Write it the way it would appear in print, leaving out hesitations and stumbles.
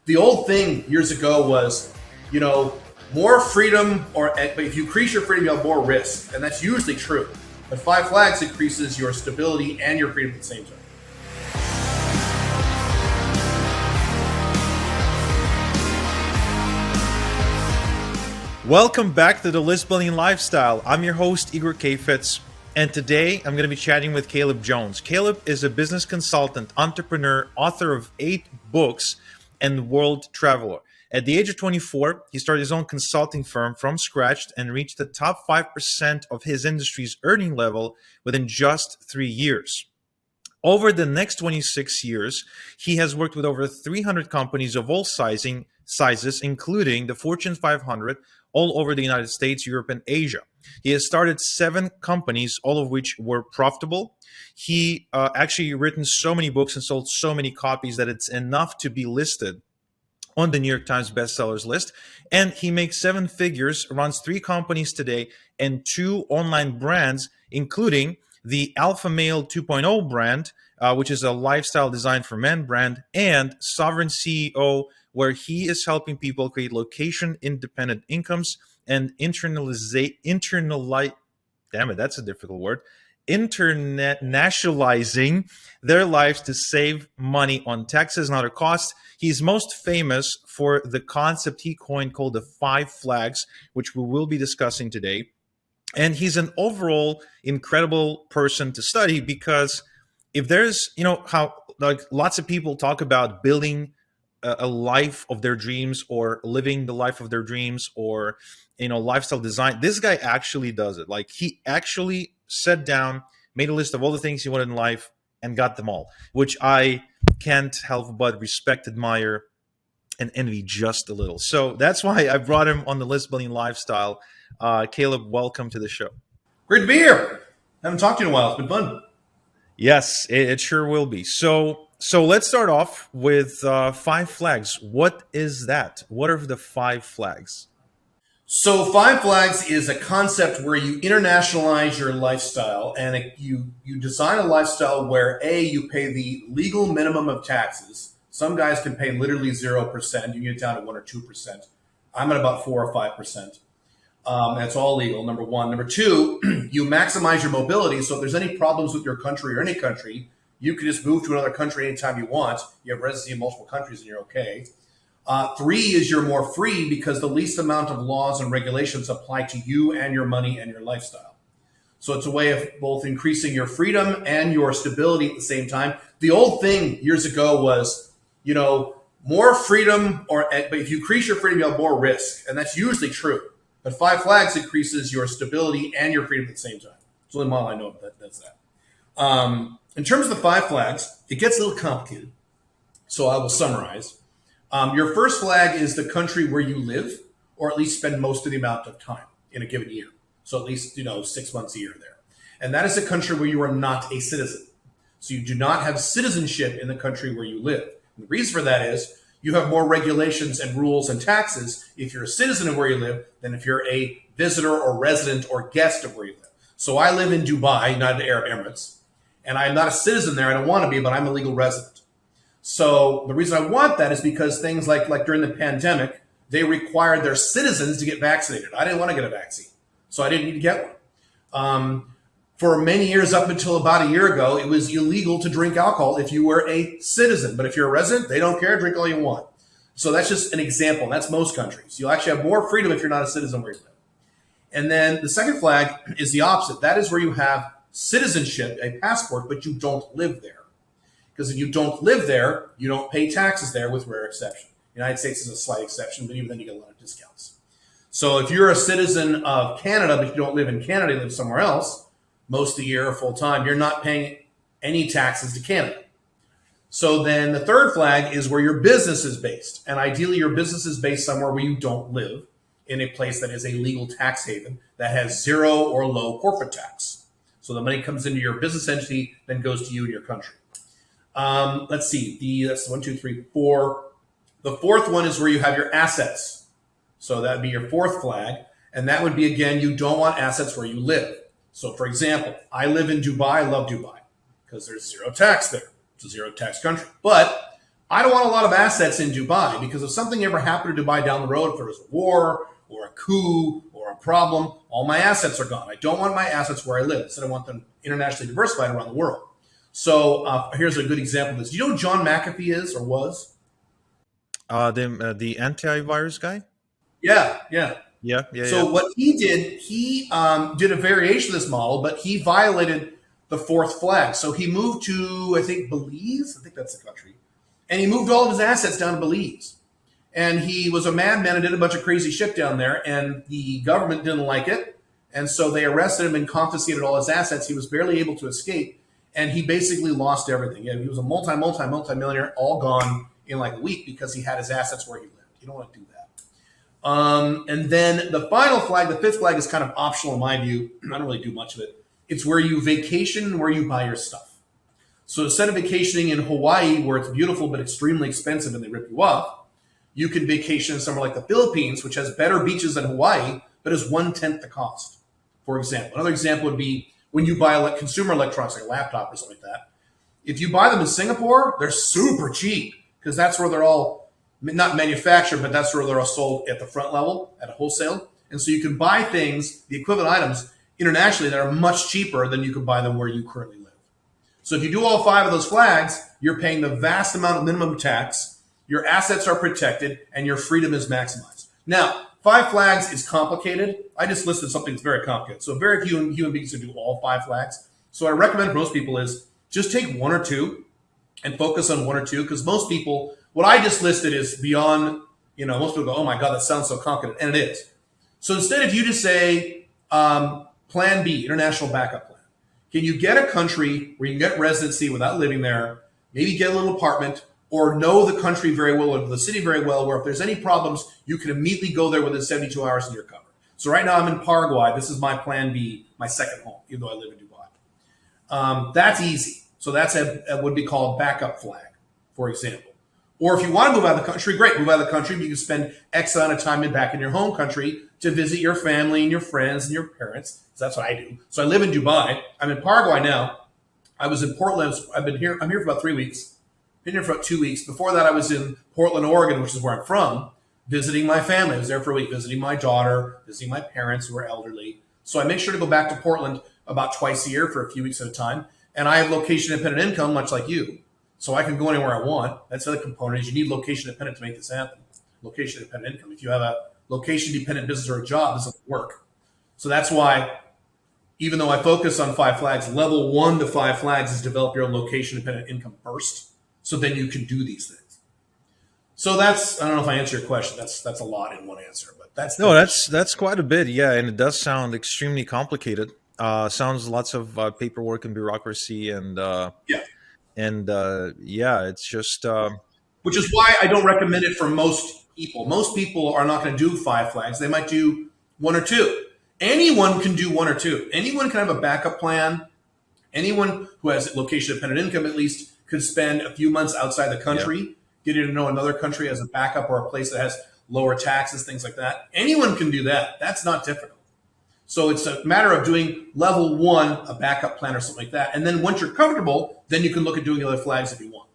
The old thing years ago was, you know, more freedom, but if you increase your freedom, you have more risk, and that's usually true. But Five Flags increases your stability and your freedom at the same time. Welcome back to the List Building Lifestyle. I'm your host, Igor, and today I'm going to be chatting with Caleb Jones. Caleb is a business consultant, entrepreneur, author of 8 books, and world traveler. At the age of 24, he started his own consulting firm from scratch and reached the top 5% of his industry's earning level within just 3 years. Over the next 26 years, he has worked with over 300 companies of all sizes, including the Fortune 500, all over the United States, Europe, and Asia. He has started 7 companies, all of which were profitable. He actually written so many books and sold so many copies that it's enough to be listed on the New York Times bestsellers list. And he makes 7 figures, runs 3 companies today, and 2 online brands, including the Alpha Male 2.0 brand, which is a lifestyle design for men brand, and Sovereign CEO, where he is helping people create location-independent incomes and internationalizing their lives to save money on taxes and other costs. He's most famous for the concept he coined called the 5 flags, which we will be discussing today. And he's an overall incredible person to study because if there's, how like lots of people talk about building a life of their dreams or living the life of their dreams or, lifestyle design, this guy actually does it. Like he actually sat down, made a list of all the things he wanted in life and got them all, which I can't help but respect, admire, and envy just a little. So that's why I brought him on the List Building Lifestyle. Caleb, welcome to the show. Great to be here. Haven't talked to you in a while. It's been fun. Yes, it sure will be. So let's start off with 5 flags. What is that? What are the 5 flags? So Five Flags is a concept where you internationalize your lifestyle and you design a lifestyle where you pay the legal minimum of taxes. Some guys can pay literally 0%. You get down to 1 or 2%. I'm at about 4 or 5%. That's all legal, number one. Number two, you maximize your mobility. So if there's any problems with your country or any country, you can just move to another country anytime you want. You have residency in multiple countries and you're okay. 3 is you're more free because the least amount of laws and regulations apply to you and your money and your lifestyle. So it's a way of both increasing your freedom and your stability at the same time. The old thing years ago was, more freedom, but if you increase your freedom, you have more risk. And that's usually true. But 5 flags increases your stability and your freedom at the same time. It's the only model I know that's that. In terms of the 5 flags, it gets a little complicated. So I will summarize. Your first flag is the country where you live, or at least spend most of the amount of time in a given year. So at least, 6 months a year there. And that is a country where you are not a citizen. So you do not have citizenship in the country where you live. And the reason for that is you have more regulations and rules and taxes if you're a citizen of where you live than if you're a visitor or resident or guest of where you live. So I live in Dubai, United Arab Emirates, and I'm not a citizen there. I don't want to be, but I'm a legal resident. So the reason I want that is because things like during the pandemic, they required their citizens to get vaccinated. I didn't want to get a vaccine, so I didn't need to get one. For many years, up until about a year ago, it was illegal to drink alcohol if you were a citizen. But if you're a resident, they don't care. Drink all you want. So that's just an example. That's most countries. You'll actually have more freedom if you're not a citizen where you live. And then the second flag is the opposite. That is where you have citizenship, a passport, but you don't live there. Because if you don't live there, you don't pay taxes there with rare exception. The United States is a slight exception, but even then you get a lot of discounts. So if you're a citizen of Canada, but you don't live in Canada, you live somewhere else, most of the year or full time, you're not paying any taxes to Canada. So then the third flag is where your business is based. And ideally your business is based somewhere where you don't live, in a place that is a legal tax haven that has 0 or low corporate tax. So the money comes into your business entity, then goes to you and your country. Let's see, that's 1, 2, 3, 4. The fourth one is where you have your assets. So that would be your fourth flag. And that would be, again, you don't want assets where you live. So for example, I live in Dubai. I love Dubai because there's 0 tax there. It's a 0 tax country. But I don't want a lot of assets in Dubai because if something ever happened to Dubai down the road, if there was a war or a coup or a problem, all my assets are gone. I don't want my assets where I live. Instead, I want them internationally diversified around the world. So here's a good example of this. Do you know who John McAfee is or was? The antivirus guy. Yeah, yeah. Yeah, yeah, yeah. So what he did a variation of this model, but he violated the fourth flag. So he moved to, I think, Belize. I think that's the country. And he moved all of his assets down to Belize. And he was a madman and did a bunch of crazy shit down there. And the government didn't like it. And so they arrested him and confiscated all his assets. He was barely able to escape. And he basically lost everything. Yeah, he was a multi-millionaire, all gone in like a week because he had his assets where he lived. You don't want to do that. And then the final flag, the fifth flag, is kind of optional in my view. I don't really do much of it. It's where you vacation, where you buy your stuff. So instead of vacationing in Hawaii, where it's beautiful but extremely expensive and they rip you off, you can vacation somewhere like the Philippines, which has better beaches than Hawaii, but is 1/10 the cost, for example. Another example would be when you buy consumer electronics, like a laptop or something like that. If you buy them in Singapore, they're super cheap because that's where they're all not manufactured, but that's where they're all sold at the front level at a wholesale. And so you can buy things, the equivalent items, internationally that are much cheaper than you could buy them where you currently live. So if you do all 5 of those flags, you're paying the vast amount of minimum tax, your assets are protected, and your freedom is maximized. Now, 5 flags is complicated. I just listed something that's very complicated. So very few human beings can do all 5 flags. So what I recommend for most people is just take 1 or 2 and focus on 1 or 2, because most people, what I just listed is beyond, most people go, oh my God, that sounds so complicated, and it is. So instead, if you just say plan B, international backup plan, can you get a country where you can get residency without living there, maybe get a little apartment, or know the country very well or the city very well, where if there's any problems, you can immediately go there within 72 hours and you're covered. So right now I'm in Paraguay. This is my plan B, my second home, even though I live in Dubai. That's easy. So that's a would be called backup flag, for example. Or if you want to move out of the country, great, move out of the country. You can spend X amount of time back in your home country to visit your family and your friends and your parents. So that's what I do. So I live in Dubai. I'm in Paraguay now. I was in Portland. I'm here for about 3 weeks. Been here for about 2 weeks. Before that, I was in Portland, Oregon, which is where I'm from, visiting my family. I was there for a week, visiting my daughter, visiting my parents who are elderly. So I make sure to go back to Portland about twice a year for a few weeks at a time. And I have location-independent income, much like you. So I can go anywhere I want. That's the other component is you need location-independent to make this happen. Location-independent income. If you have a location-dependent business or a job, this doesn't work. So that's why, even though I focus on 5 flags, level 1 to 5 flags is develop your own location-independent income first. So then you can do these things. So that's, I don't know if I answer your question. That's a lot in one answer, but that's quite a bit, yeah, and it does sound extremely complicated. Sounds lots of paperwork and bureaucracy, and yeah. Yeah, it's just Which is why I don't recommend it for most people. Most people are not going to do 5 flags. They might do 1 or 2. Anyone can do 1 or 2. Anyone can have a backup plan. Anyone who has location-dependent income, at least, could spend a few months outside the country, getting to know another country as a backup or a place that has lower taxes, things like that. Anyone can do that. That's not difficult. So it's a matter of doing level 1, a backup plan or something like that. And then once you're comfortable, then you can look at doing the other flags if you want.